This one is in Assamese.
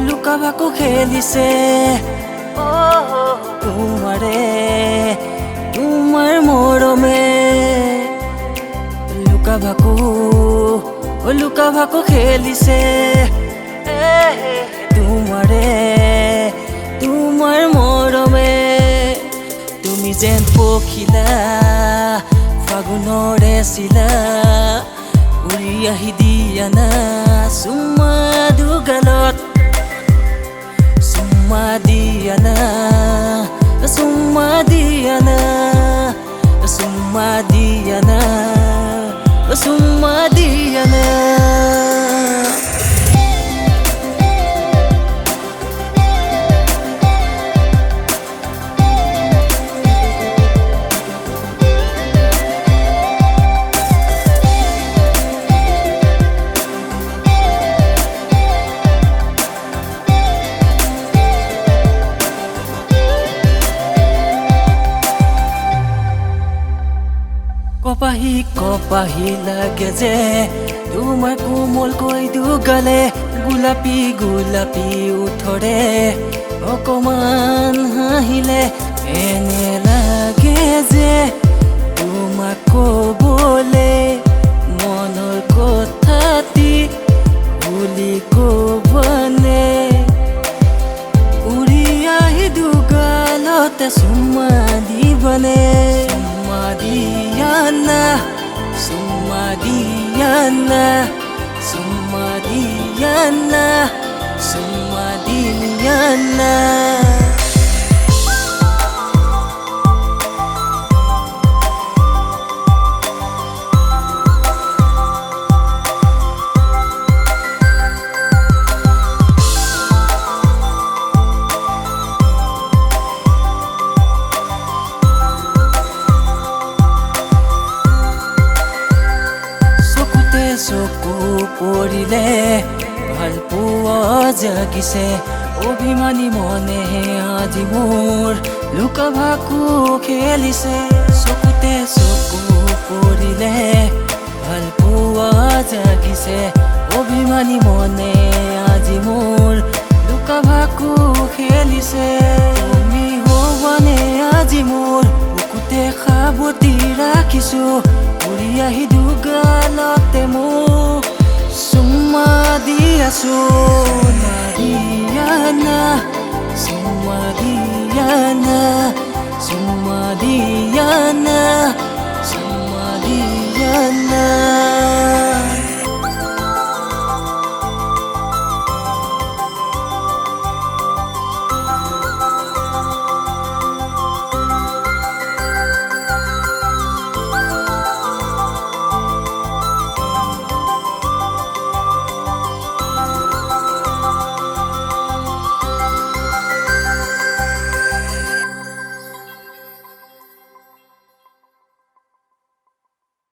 লুকা ভাকু খেলিছে তোমাৰ মৰমে লুকা ভাকু খেলিছে তোমাৰ মৰমে তুমি যেন পখিলা ফাগুনৰে চিলা উৰি আহি দিয়া না চুমা দুগালত চুমা দিয়া না চুমা দিয়া না চুমা দিয়া না চুমা দিয়া না কপাহি লাগে যে তোমাৰ কোমলকৈ দুগালে গোলাপী গোলাপী উঠৰে অকমান হাঁহিলে এনে লাগে যে তোমাক কবলে মনৰ কথাটি বুলি কবনে উৰি আহি দুগালতে চুমা দিবনে Diana, Summa Diana, Summa Diana, Summa Diana. চকু পৰিলে ভাল পোৱা জাগিছে অভিমানী মনেহে আজি মোৰ লুকা ভাকু খেলিছে চকুতে চকু পৰিলে ভাল পোৱা জাগিছে অভিমানী মনে আজি মোৰ লুকা ভাকু খেলিছে তুমি হবানে আজি মোৰ বুকুতে সাৱটি ৰাখিছো উৰি আহি দুগালতে মোক চুমা দি আছো Diana